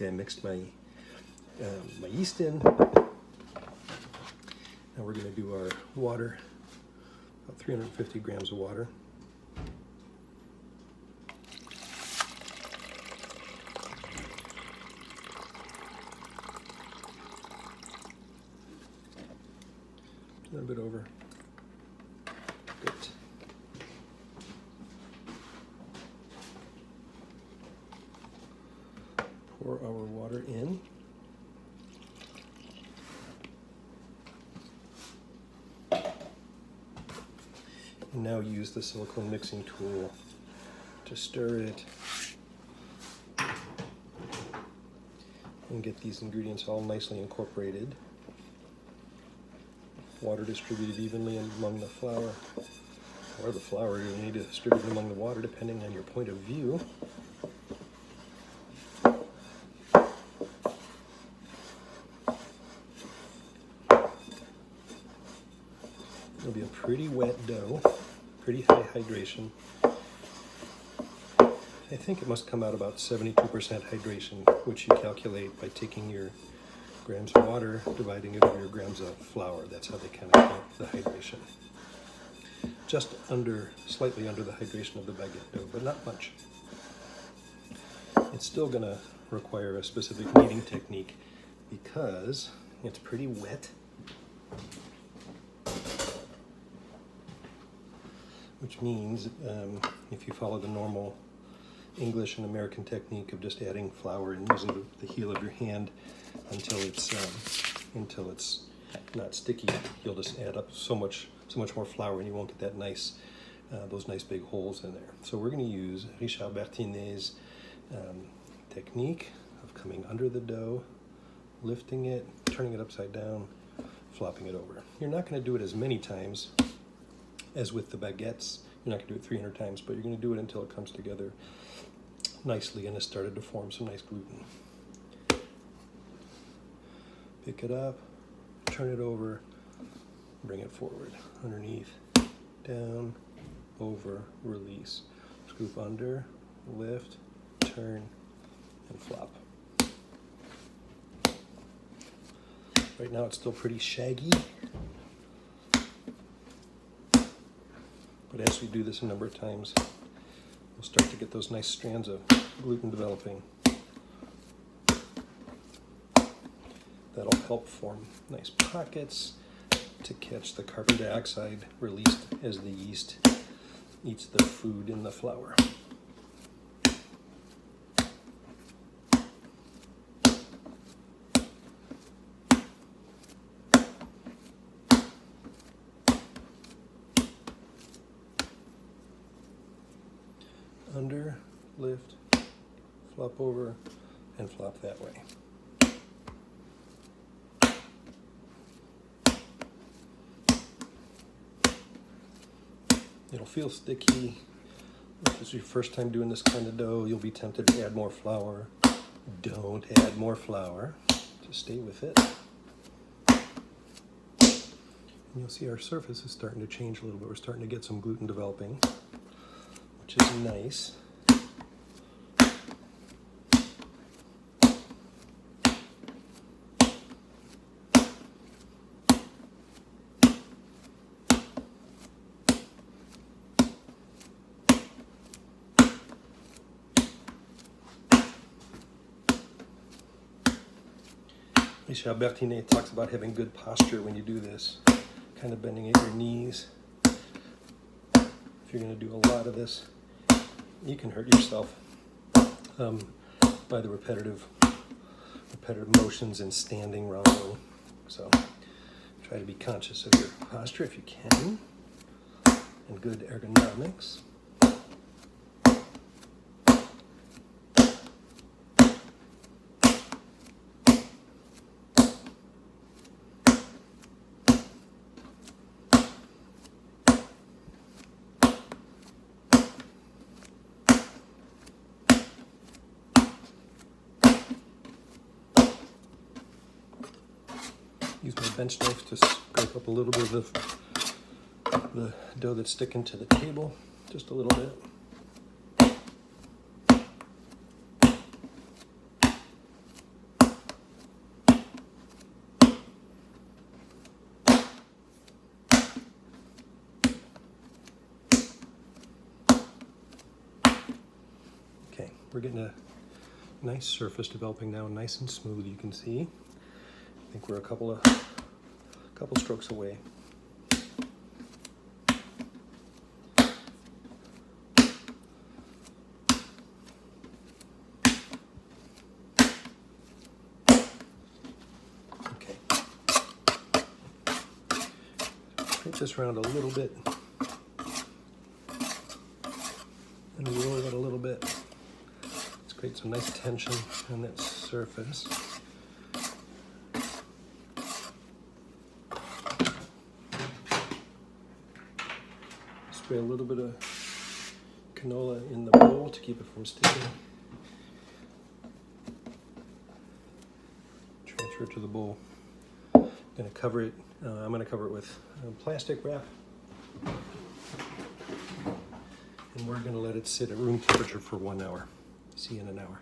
Okay, I mixed my my yeast in. Now we're going to do our water, about 350 grams of water. A little bit over. Good. Pour our water in. And now use the silicone mixing tool to stir it and get these ingredients all nicely incorporated. Water distributed evenly among the flour, or the flour you need to distribute among the water depending on your point of view. It'll be a pretty wet dough, pretty high hydration. I think it must come out about 72% hydration, which you calculate by taking your grams of water, dividing it over your grams of flour. That's how they kind of count the hydration. Just under, slightly under the hydration of the baguette dough, but not much. It's still going to require a specific kneading technique because it's pretty wet. Which means if you follow the normal English and American technique of just adding flour and using the heel of your hand until it's not sticky, you'll just add up so much more flour and you won't get that nice those nice big holes in there. So we're going to use Richard Bertinet's technique of coming under the dough, lifting it, turning it upside down, flopping it over. You're not going to do it as many times as with the baguettes. You're not going to do it 300 times, but you're going to do it until it comes together nicely and has started to form some nice gluten. Pick it up, turn it over, bring it forward, underneath, down, over, release. Scoop under, lift, turn, and flop. Right now it's still pretty shaggy, but as we do this a number of times, we'll start to get those nice strands of gluten developing. That'll help form nice pockets to catch the carbon dioxide released as the yeast eats the food in the flour. Under, lift, flop over, and flop that way. It'll feel sticky. If this is your first time doing this kind of dough, you'll be tempted to add more flour. Don't add more flour. Just stay with it. And you'll see our surface is starting to change a little bit. We're starting to get some gluten developing, which is nice. Richard Bertinet talks about having good posture when you do this, kind of bending at your knees. If you're going to do a lot of this, you can hurt yourself by the repetitive motions and standing wrong. So try to be conscious of your posture if you can, and good ergonomics. Use my bench knife to scrape up a little bit of the dough that's sticking to the table, just a little bit. we're getting a nice surface developing now, nice and smooth, you can see. I think we're a couple strokes away. Okay. Scrape this around a little bit and roll it a little bit. Let's create some nice tension on that surface. Spray a little bit of canola in the bowl to keep it from sticking. Transfer it to the bowl. I'm going to cover it with plastic wrap. And we're going to let it sit at room temperature for 1 hour. See you in an hour.